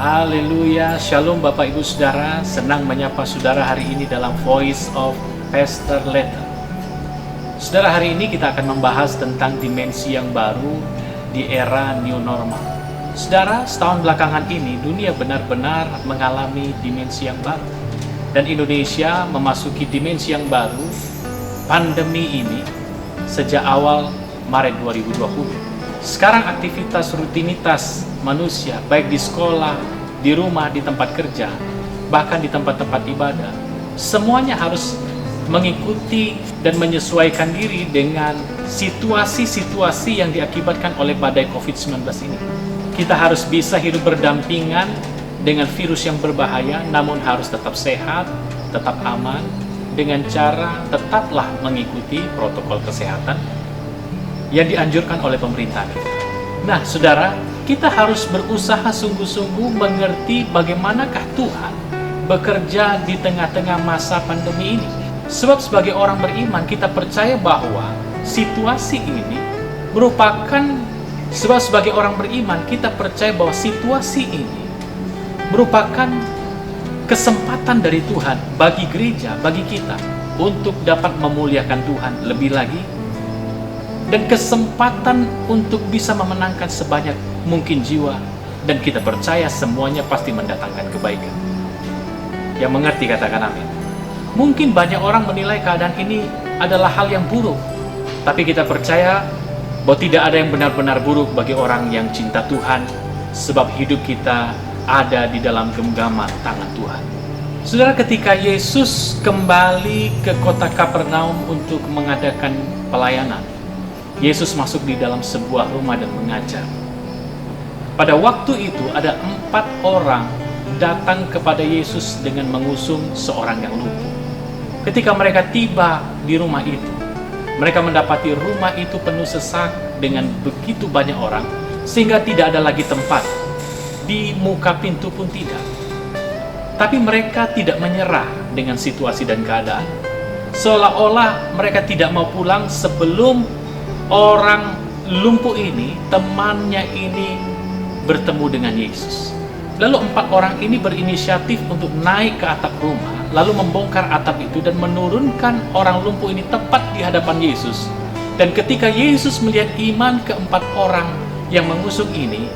Haleluya, Shalom Bapak Ibu Saudara. Senang menyapa saudara hari ini dalam Voice of Pastor Letter. Saudara, hari ini kita akan membahas tentang dimensi yang baru di era new normal. Saudara, setahun belakangan ini dunia benar-benar mengalami dimensi yang baru. Dan Indonesia memasuki dimensi yang baru, pandemi ini, sejak awal Maret 2020. Sekarang aktivitas rutinitas manusia, baik di sekolah, di rumah, di tempat kerja, bahkan di tempat-tempat ibadah, semuanya harus mengikuti dan menyesuaikan diri dengan situasi-situasi yang diakibatkan oleh badai COVID-19 ini. Kita harus bisa hidup berdampingan dengan virus yang berbahaya, namun harus tetap sehat, tetap aman, dengan cara tetaplah mengikuti protokol kesehatan yang dianjurkan oleh pemerintah kita. Nah, saudara, kita harus berusaha sungguh-sungguh mengerti bagaimanakah Tuhan bekerja di tengah-tengah masa pandemi ini. Sebab sebagai orang beriman, kita percaya bahwa situasi ini sebagai orang beriman, kita percaya bahwa situasi ini merupakan kesempatan dari Tuhan bagi gereja, bagi kita, untuk dapat memuliakan Tuhan lebih lagi, dan kesempatan untuk bisa memenangkan sebanyak mungkin jiwa, dan kita percaya semuanya pasti mendatangkan kebaikan. Yang mengerti katakan amin. Mungkin banyak orang menilai keadaan ini adalah hal yang buruk, tapi kita percaya bahwa tidak ada yang benar-benar buruk bagi orang yang cinta Tuhan, sebab hidup kita ada di dalam genggaman tangan Tuhan. Saudara, ketika Yesus kembali ke kota Kapernaum untuk mengadakan pelayanan, Yesus masuk di dalam sebuah rumah dan mengajar. Pada waktu itu ada 4 orang datang kepada Yesus dengan mengusung seorang yang lumpuh. Ketika mereka tiba di rumah itu, mereka mendapati rumah itu penuh sesak dengan begitu banyak orang, sehingga tidak ada lagi tempat. Di muka pintu pun tidak. Tapi mereka tidak menyerah dengan situasi dan keadaan. Seolah-olah mereka tidak mau pulang sebelum orang lumpuh ini, temannya ini, bertemu dengan Yesus. Lalu 4 orang ini berinisiatif untuk naik ke atap rumah, lalu membongkar atap itu dan menurunkan orang lumpuh ini tepat di hadapan Yesus. Dan ketika Yesus melihat iman ke-4 orang yang mengusung ini,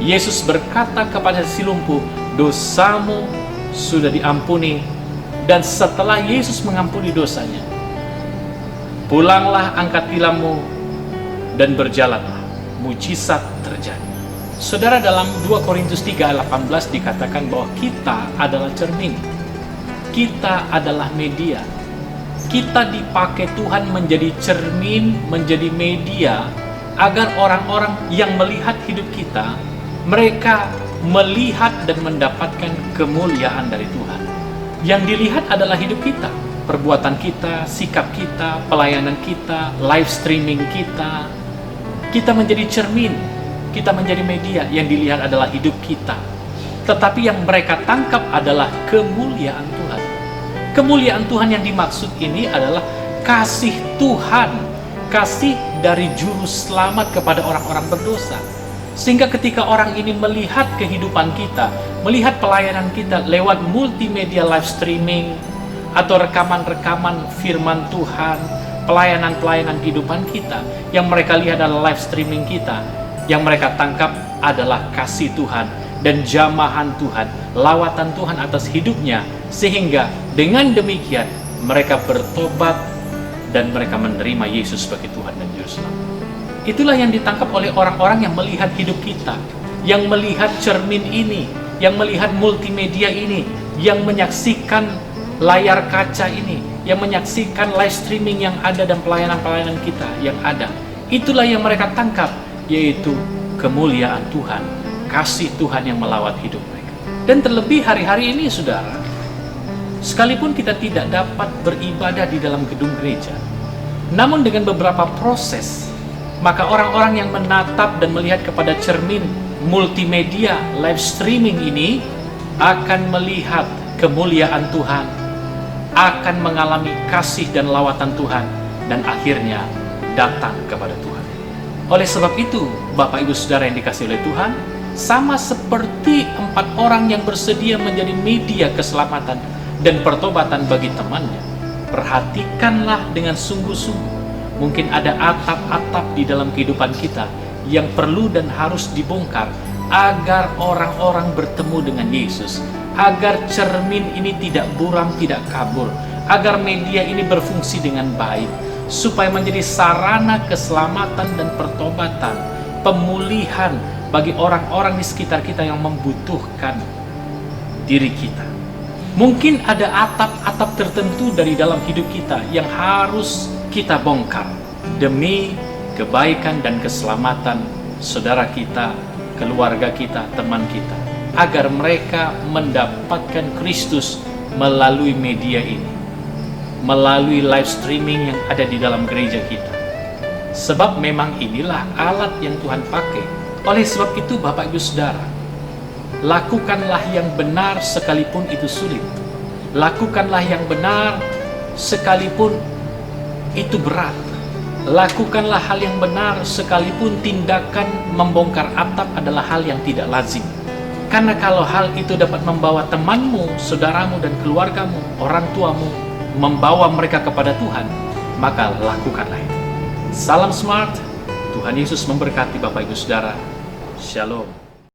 Yesus berkata kepada si lumpuh, "Dosamu sudah diampuni." Dan setelah Yesus mengampuni dosanya, "Pulanglah, angkat tilammu dan berjalanlah." Mujizat terjadi. Saudara, dalam 2 Korintus 3:18 dikatakan bahwa kita adalah cermin. Kita adalah media. Kita dipakai Tuhan menjadi cermin, menjadi media, agar orang-orang yang melihat hidup kita, mereka melihat dan mendapatkan kemuliaan dari Tuhan. Yang dilihat adalah hidup kita, perbuatan kita, sikap kita, pelayanan kita, live streaming kita. Kita menjadi cermin, kita menjadi media, yang dilihat adalah hidup kita. Tetapi yang mereka tangkap adalah kemuliaan Tuhan. Kemuliaan Tuhan yang dimaksud ini adalah kasih Tuhan, kasih dari juru selamat kepada orang-orang berdosa. Sehingga ketika orang ini melihat kehidupan kita, melihat pelayanan kita lewat multimedia live streaming, atau rekaman-rekaman firman Tuhan, pelayanan-pelayanan kehidupan kita, yang mereka lihat adalah live streaming kita, yang mereka tangkap adalah kasih Tuhan dan jamahan Tuhan, lawatan Tuhan atas hidupnya, sehingga dengan demikian mereka bertobat dan mereka menerima Yesus sebagai Tuhan dan Juru Selamat. Itulah yang ditangkap oleh orang-orang yang melihat hidup kita, yang melihat cermin ini, yang melihat multimedia ini, yang menyaksikan layar kaca ini, yang menyaksikan live streaming yang ada dan pelayanan-pelayanan kita yang ada. Itulah yang mereka tangkap, yaitu kemuliaan Tuhan, kasih Tuhan yang melawat hidup mereka. Dan terlebih hari-hari ini, saudara, sekalipun kita tidak dapat beribadah di dalam gedung gereja, namun dengan beberapa proses, maka orang-orang yang menatap dan melihat kepada cermin multimedia live streaming ini akan melihat kemuliaan Tuhan, akan mengalami kasih dan lawatan Tuhan, dan akhirnya datang kepada Tuhan. Oleh sebab itu, Bapak Ibu Saudara yang dikasihi oleh Tuhan, sama seperti 4 orang yang bersedia menjadi media keselamatan dan pertobatan bagi temannya. Perhatikanlah dengan sungguh-sungguh. Mungkin ada atap-atap di dalam kehidupan kita yang perlu dan harus dibongkar agar orang-orang bertemu dengan Yesus, agar cermin ini tidak buram, tidak kabur, agar media ini berfungsi dengan baik, supaya menjadi sarana keselamatan dan pertobatan, pemulihan bagi orang-orang di sekitar kita yang membutuhkan diri kita. Mungkin ada atap-atap tertentu dari dalam hidup kita yang harus kita bongkar demi kebaikan dan keselamatan saudara kita, keluarga kita, teman kita, agar mereka mendapatkan Kristus melalui media ini, melalui live streaming yang ada di dalam gereja kita. Sebab memang inilah alat yang Tuhan pakai. Oleh sebab itu, Bapak Ibu Saudara, lakukanlah yang benar sekalipun itu sulit. Lakukanlah yang benar sekalipun itu berat. Lakukanlah hal yang benar sekalipun tindakan membongkar atap adalah hal yang tidak lazim. Karena kalau hal itu dapat membawa temanmu, saudaramu, dan keluargamu, orang tuamu, membawa mereka kepada Tuhan, maka lakukanlah itu. Salam smart, Tuhan Yesus memberkati Bapak Ibu Saudara. Shalom.